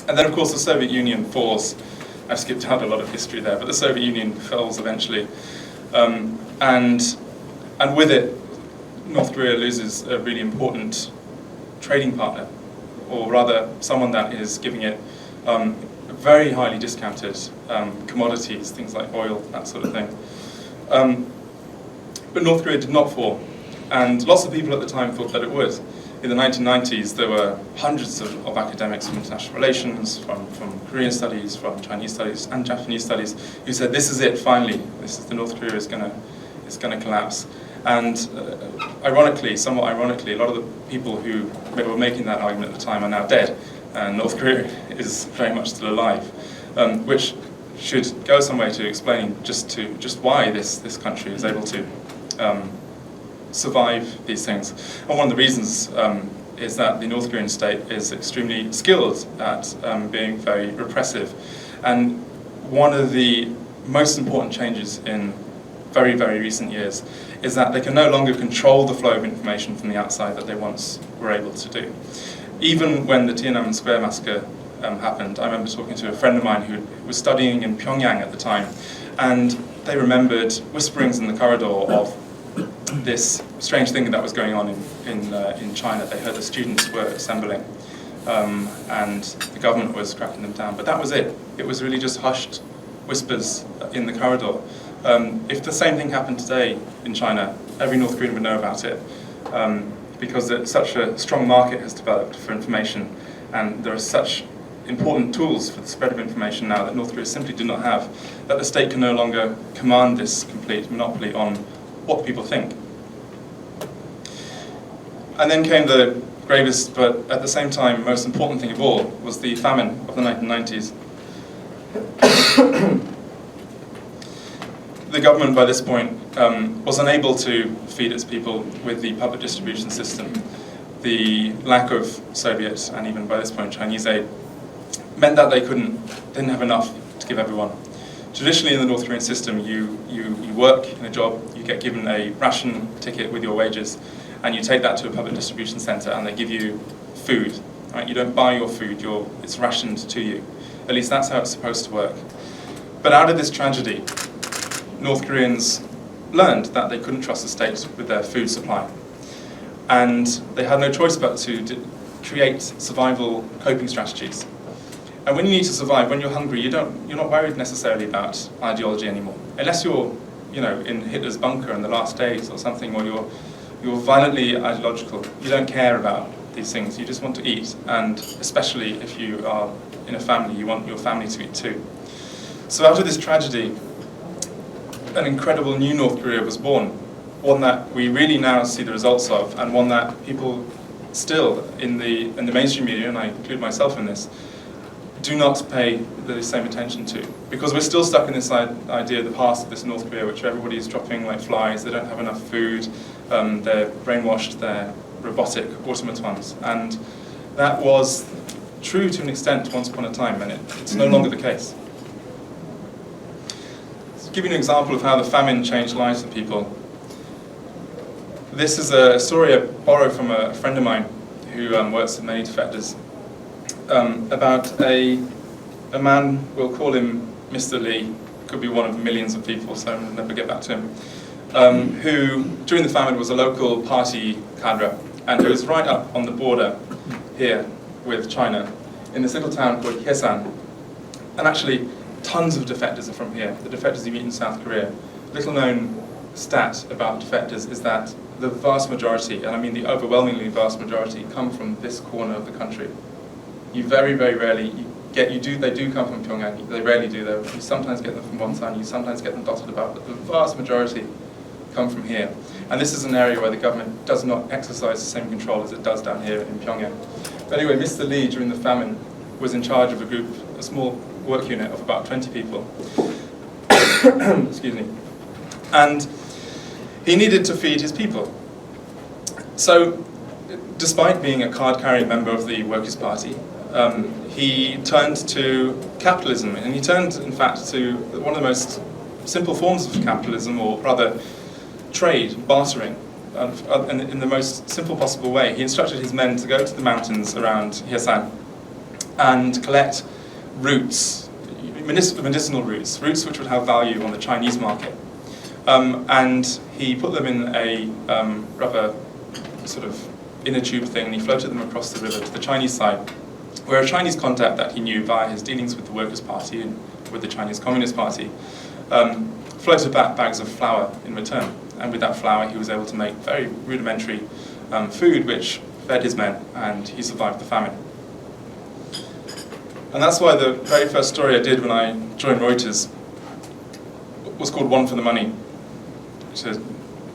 And then, of course, the Soviet Union falls. I've skipped out a lot of history there, but the Soviet Union falls eventually. And with it, North Korea loses a really important trading partner, or rather, someone that is giving it very highly discounted commodities, things like oil, that sort of thing. But North Korea did not fall, and lots of people at the time thought that it would. In the 1990s, there were hundreds of academics from international relations, from Korean studies, from Chinese studies, and Japanese studies, who said, "This is it, finally. This is the North Korea is going to collapse." And ironically, somewhat ironically, a lot of the people who were making that argument at the time are now dead, and North Korea is very much still alive, which should go some way to explaining just why this country is able to survive these things. And one of the reasons is that the North Korean state is extremely skilled at being very repressive. And one of the most important changes in very, very recent years is that they can no longer control the flow of information from the outside that they once were able to do. Even when the Tiananmen Square massacre happened, I remember talking to a friend of mine who was studying in Pyongyang at the time, and they remembered whisperings in the corridor of this strange thing that was going on in China. They heard the students were assembling, and the government was cracking them down. But that was it. It was really just hushed whispers in the corridor. If the same thing happened today in China, every North Korean would know about it, because such a strong market has developed for information, and there are such important tools for the spread of information now that North Korea simply do not have, that the state can no longer command this complete monopoly on what people think. And then came the gravest, but at the same time most important thing of all, was the famine of the 1990s. The government by this point was unable to feed its people with the public distribution system. The lack of Soviet and even by this point Chinese aid meant that they didn't have enough to give everyone. Traditionally in the North Korean system, you work in a job, you get given a ration ticket with your wages, and you take that to a public distribution center and they give you food. Right? You don't buy your food, it's rationed to you. At least that's how it's supposed to work. But out of this tragedy, North Koreans learned that they couldn't trust the state with their food supply. And they had no choice but to create survival coping strategies. And when you need to survive, when you're hungry, you're not worried necessarily about ideology anymore. Unless you're, in Hitler's bunker in the last days or something, or you're violently ideological. You don't care about these things. You just want to eat. And especially if you are in a family, you want your family to eat too. So out of this tragedy, an incredible new North Korea was born. One that we really now see the results of, and one that people still in the mainstream media, and I include myself in this, do not pay the same attention to. Because we're still stuck in this idea of the past of this North Korea, which everybody is dropping like flies, they don't have enough food, they're brainwashed, they're robotic automatons. And that was true to an extent once upon a time, and it's no longer the case. To give you an example of how the famine changed lives of people, this is a story I borrowed from a friend of mine who works with many defectors, about a man, we'll call him Mr. Lee, could be one of millions of people, so I'll never get back to him, who during the famine was a local party cadre, and who was right up on the border here with China, in this little town called Hyesan. And actually, tons of defectors are from here, the defectors you meet in South Korea. Little known stat about defectors is that the vast majority, and I mean the overwhelmingly vast majority, come from this corner of the country. You very, very rarely they do come from Pyongyang, they rarely do though. You sometimes get them from Wonsan, you sometimes get them dotted about, but the vast majority come from here. And this is an area where the government does not exercise the same control as it does down here in Pyongyang. But anyway, Mr. Lee, during the famine, was in charge of a small work unit of about 20 people. Excuse me. And he needed to feed his people. So, despite being a card-carrying member of the Workers' Party, he turned to capitalism, and he turned, in fact, to one of the most simple forms of capitalism, or rather trade, bartering, in the most simple possible way. He instructed his men to go to the mountains around Hyesan and collect roots, medicinal roots which would have value on the Chinese market. And he put them in a rubber sort of inner tube thing, and he floated them across the river to the Chinese side, where a Chinese contact that he knew via his dealings with the Workers' Party and with the Chinese Communist Party floated back bags of flour in return. And with that flour, he was able to make very rudimentary food which fed his men, and he survived the famine. And that's why the very first story I did when I joined Reuters was called One for the Money, which is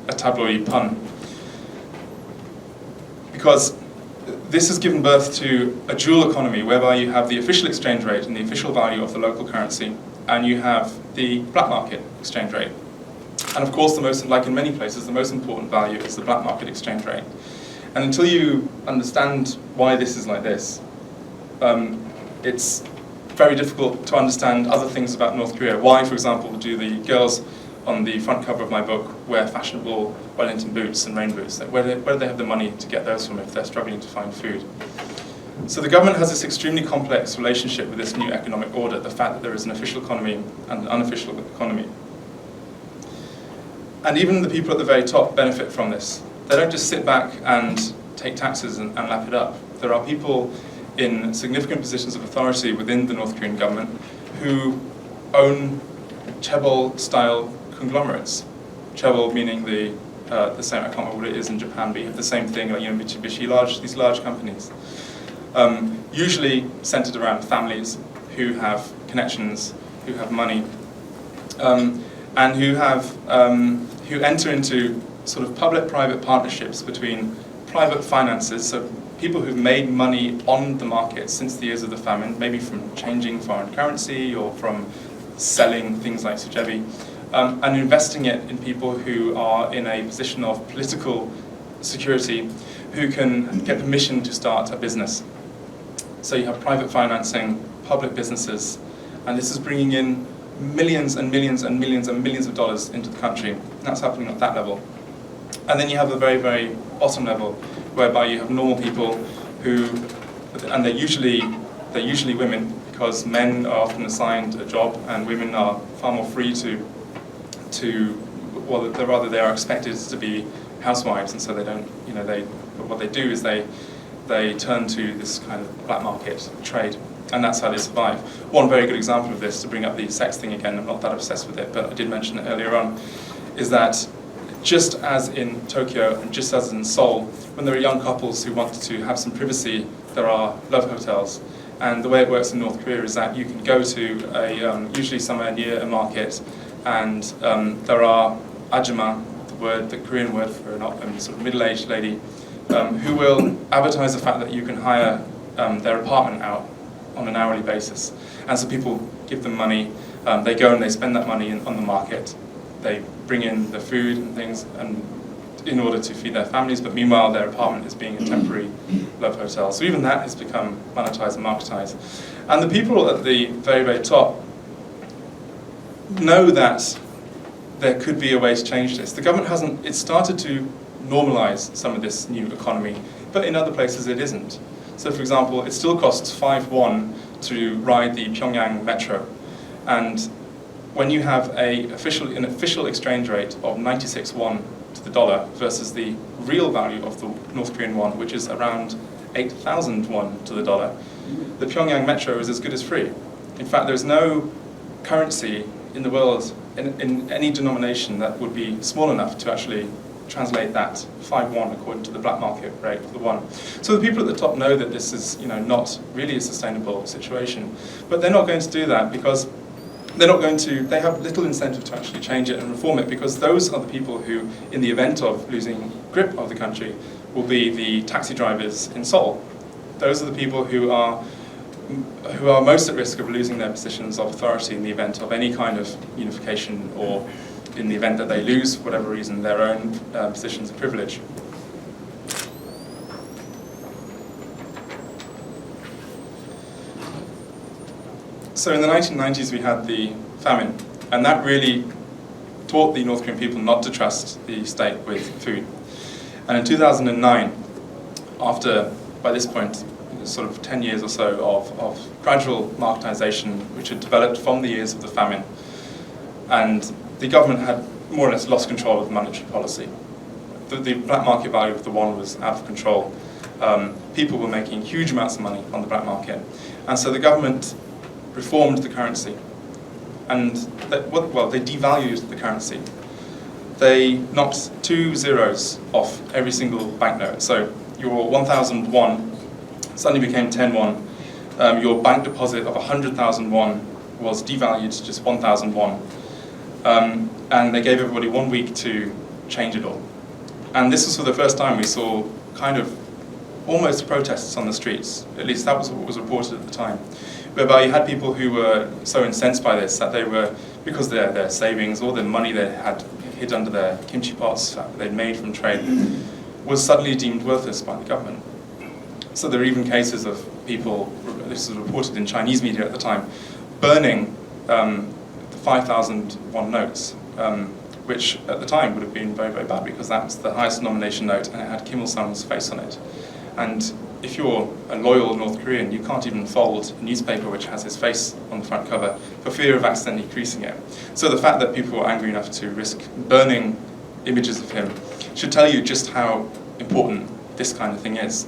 a tabloidy pun. Because this has given birth to a dual economy whereby you have the official exchange rate and the official value of the local currency, and you have the black market exchange rate. And of course, like in many places, the most important value is the black market exchange rate. And until you understand why this is like this, it's very difficult to understand other things about North Korea. Why, for example, do the girls on the front cover of my book wear fashionable Wellington boots and rain boots? Where do they have the money to get those from if they're struggling to find food? So the government has this extremely complex relationship with this new economic order, the fact that there is an official economy and an unofficial economy. And even the people at the very top benefit from this. They don't just sit back and take taxes and lap it up. There are people in significant positions of authority within the North Korean government who own chaebol-style conglomerates. Chaebol meaning the same, I can't remember what it is in Japan, but you have the same thing, like Mitsubishi, these large companies. Usually centered around families who have connections, who have money, and who enter into sort of public-private partnerships between private finances, so people who've made money on the market since the years of the famine, maybe from changing foreign currency or from selling things like sujebi, and investing it in people who are in a position of political security, who can get permission to start a business. So you have private financing, public businesses, and this is bringing in millions and millions and millions and millions of dollars into the country. That's happening at that level. And then you have the very, very bottom level, whereby you have normal people who, and they're usually women, because men are often assigned a job and women are far more free well, they are expected to be housewives, and so they don't, what they do is they turn to this kind of black market trade, and that's how they survive. One very good example of this, to bring up the sex thing again, I'm not that obsessed with it, but I did mention it earlier on, is that just as in Tokyo and just as in Seoul, when there are young couples who want to have some privacy, there are love hotels. And the way it works in North Korea is that you can go to usually somewhere near a market, and there are ajumma, the Korean word for a sort of middle-aged lady, who will advertise the fact that you can hire their apartment out on an hourly basis. And so people give them money, they go and they spend that money on the market. They bring in the food and things and in order to feed their families, but meanwhile their apartment is being a temporary love hotel. So even that has become monetized and marketized. And the people at the very, very top know that there could be a way to change this. The government it's started to normalize some of this new economy, but in other places it isn't. So for example, it still costs 5 won to ride the Pyongyang metro. And when you have an official exchange rate of 96 won to the dollar versus the real value of the North Korean won, which is around 8,000 won to the dollar, the Pyongyang metro is as good as free. In fact, there's no currency in the world, in any denomination, that would be small enough to actually translate that 5 won according to the black market rate of the won. So the people at the top know that this is not really a sustainable situation, but they're not going to do that because they have little incentive to actually change it and reform it, because those are the people who, in the event of losing grip of the country, will be the taxi drivers in Seoul. Those are the people who are most at risk of losing their positions of authority in the event of any kind of unification, or in the event that they lose, for whatever reason, their own positions of privilege. So in the 1990s we had the famine, and that really taught the North Korean people not to trust the state with food. And in 2009, after, by this point, sort of 10 years or so of gradual marketization, which had developed from the years of the famine. And the government had more or less lost control of the monetary policy. The black market value of the yuan was out of control. People were making huge amounts of money on the black market. And so the government reformed the currency. And they devalued the currency. They knocked 2 zeros off every single banknote. So your 1,000 won suddenly became 10 won. Your bank deposit of 100,000 won was devalued to just 1,000 won. And they gave everybody 1 week to change it all. And this was for the first time we saw kind of almost protests on the streets. At least that was what was reported at the time. Whereby you had people who were so incensed by this that they were, because their savings or the money they had hid under their kimchi pots that they'd made from trade, was suddenly deemed worthless by the government. So there are even cases of people, this was reported in Chinese media at the time, burning the 5,000 won notes, which at the time would have been very, very bad because that was the highest denomination note and it had Kim Il-sung's face on it. And if you're a loyal North Korean, you can't even fold a newspaper which has his face on the front cover for fear of accidentally creasing it. So the fact that people were angry enough to risk burning images of him should tell you just how important this kind of thing is.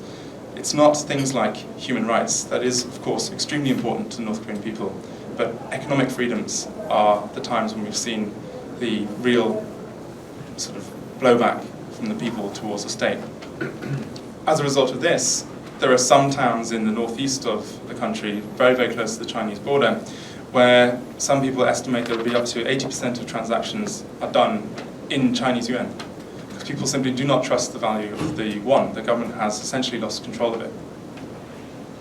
It's not things like human rights. That is, of course, extremely important to North Korean people. But economic freedoms are the times when we've seen the real sort of blowback from the people towards the state. As a result of this, there are some towns in the northeast of the country, very, very close to the Chinese border, where some people estimate there will be up to 80% of transactions are done in Chinese yuan. Because people simply do not trust the value of the yuan. The government has essentially lost control of it.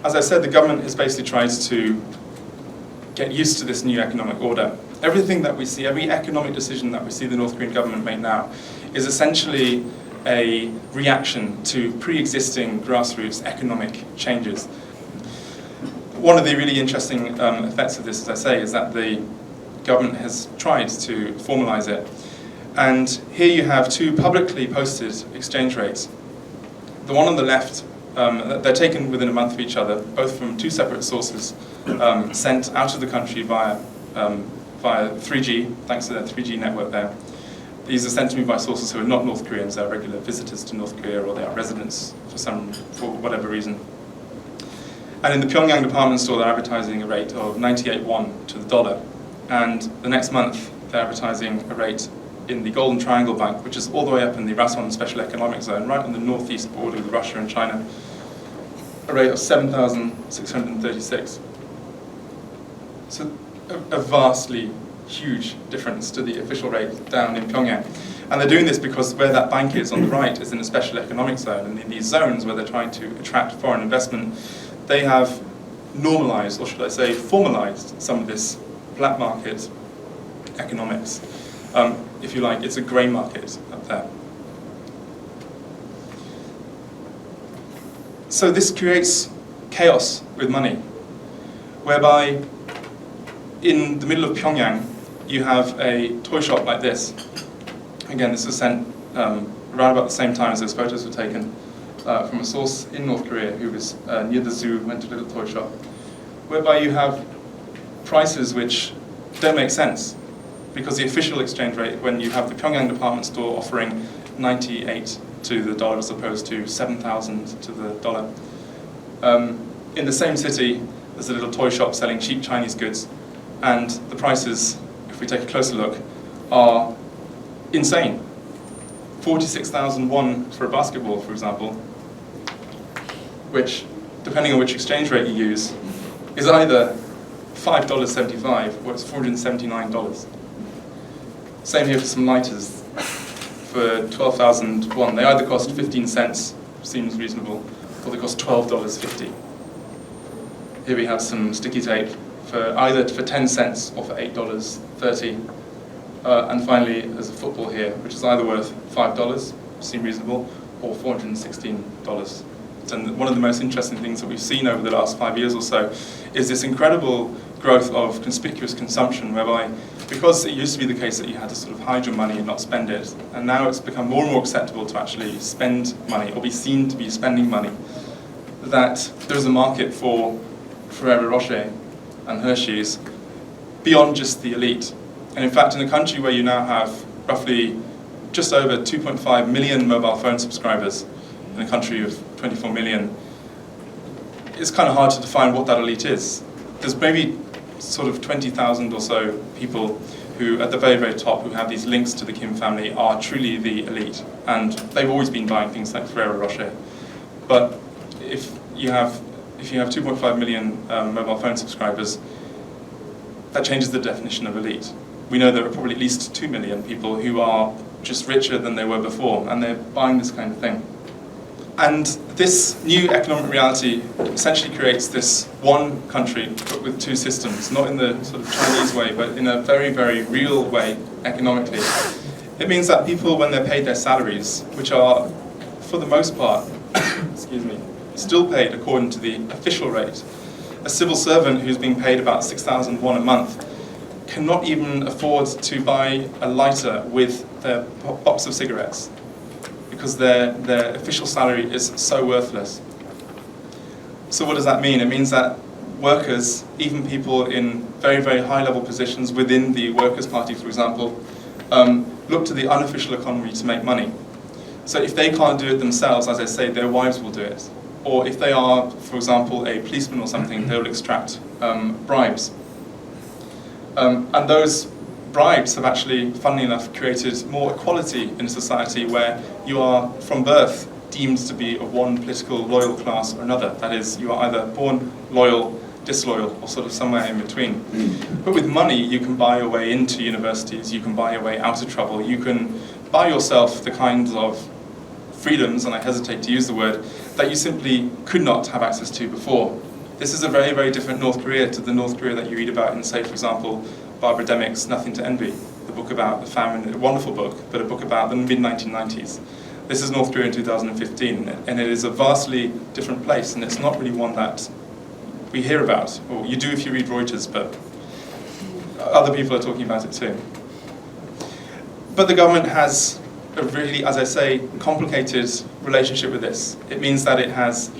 As I said, the government has basically tried to get used to this new economic order. Everything that we see, every economic decision that we see the North Korean government make now is essentially a reaction to pre-existing grassroots economic changes. One of the really interesting effects of this, as I say, is that the government has tried to formalize it. And here you have two publicly posted exchange rates. The one on the left, they're taken within a month of each other, both from two separate sources, sent out of the country via 3G, thanks to their 3G network there. These are sent to me by sources who are not North Koreans, they're regular visitors to North Korea, or they are residents for whatever reason. And in the Pyongyang department store, they're advertising a rate of 98 won to the dollar. And the next month, they're advertising a rate in the Golden Triangle Bank, which is all the way up in the Rason Special Economic Zone, right on the northeast border with Russia and China, a rate of 7,636. So a vastly huge difference to the official rate down in Pyongyang. And they're doing this because where that bank is on the right is in a special economic zone, and in these zones where they're trying to attract foreign investment, they have normalized, or should I say formalized, some of this black market economics. If you like, it's a grey market up there. So this creates chaos with money, whereby in the middle of Pyongyang, you have a toy shop like this. Again, this was sent around about the same time as those photos were taken from a source in North Korea who was near the zoo, went to a little toy shop, whereby you have prices which don't make sense, because the official exchange rate, when you have the Pyongyang department store offering 98 to the dollar as opposed to 7,000 to the dollar. In the same city, there's a little toy shop selling cheap Chinese goods, and the prices, if we take a closer look, are insane. 46,000 won for a basketball, for example, which, depending on which exchange rate you use, is either $5.75 or it's $479. Same here for some lighters for 12,000 won. They either cost 15 cents, seems reasonable, or they cost $12.50. Here we have some sticky tape for either for 10 cents or for $8.30. And finally, there's a football here, which is either worth $5, seem reasonable, or $416. And one of the most interesting things that we've seen over the last 5 years or so is this incredible growth of conspicuous consumption, whereby, because it used to be the case that you had to sort of hide your money and not spend it, and now it's become more and more acceptable to actually spend money or be seen to be spending money. that there is a market for Ferrero Rocher and Hershey's beyond just the elite. And in fact, in a country where you now have roughly just over 2.5 million mobile phone subscribers, in a country of 24 million, it's kind of hard to define what that elite is. There's maybe sort of 20,000 or so people who, at the very, very top, who have these links to the Kim family, are truly the elite. And they've always been buying things like Ferrero Rocher. But if you have 2.5 million mobile phone subscribers, that changes the definition of elite. We know there are probably at least 2 million people who are just richer than they were before, and they're buying this kind of thing. And this new economic reality essentially creates this one country, but with two systems, not in the sort of Chinese way, but in a very, very real way economically. It means that people, when they're paid their salaries, which are, for the most part, excuse me, still paid according to the official rate, a civil servant who's being paid about 6,000 won a month cannot even afford to buy a lighter with their box of cigarettes because their official salary is so worthless. So what does that mean? It means that workers, even people in very, very high-level positions within the Workers' Party, for example, look to the unofficial economy to make money. So if they can't do it themselves, as I say, their wives will do it. Or if they are, for example, a policeman or something, they'll extract bribes. And those bribes have actually, funnily enough, created more equality in a society where you are, from birth, deemed to be of one political loyal class or another. That is, you are either born loyal, disloyal, or sort of somewhere in between. But with money, you can buy your way into universities, you can buy your way out of trouble, you can buy yourself the kinds of freedoms, and I hesitate to use the word, that you simply could not have access to before. This is a very, very different North Korea to the North Korea that you read about in, say, for example, Barbara Demick's Nothing to Envy, the book about the famine, a wonderful book, but a book about the mid-1990s. This is North Korea in 2015, and it is a vastly different place, and it's not really one that we hear about, or you do if you read Reuters, but other people are talking about it too. But the government has a really, as I say, complicated relationship with this. It means that it has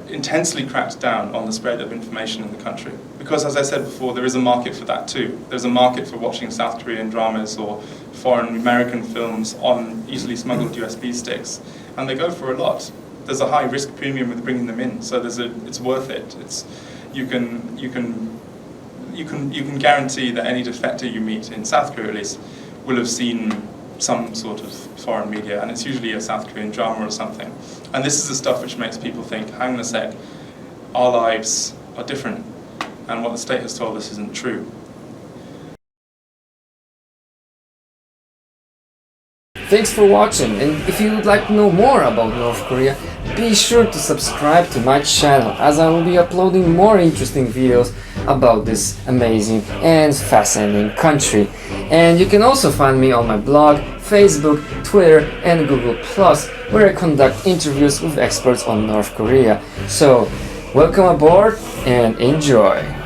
intensely cracked down on the spread of information in the country. Because, as I said before, there is a market for that too. There's a market for watching South Korean dramas or foreign American films on easily smuggled USB sticks, and they go for a lot. There's a high risk premium with bringing them in, so it's worth it. You can guarantee that any defector you meet in South Korea, at least, will have seen some sort of foreign media, and it's usually a South Korean drama or something. And this is the stuff which makes people think, hang on a sec, our lives are different, and what the state has told us isn't true. Thanks for watching, and if you would like to know more about North Korea, be sure to subscribe to my channel, as I will be uploading more interesting videos about this amazing and fascinating country. And you can also find me on my blog, Facebook, Twitter and Google+, where I conduct interviews with experts on North Korea. So, welcome aboard and enjoy!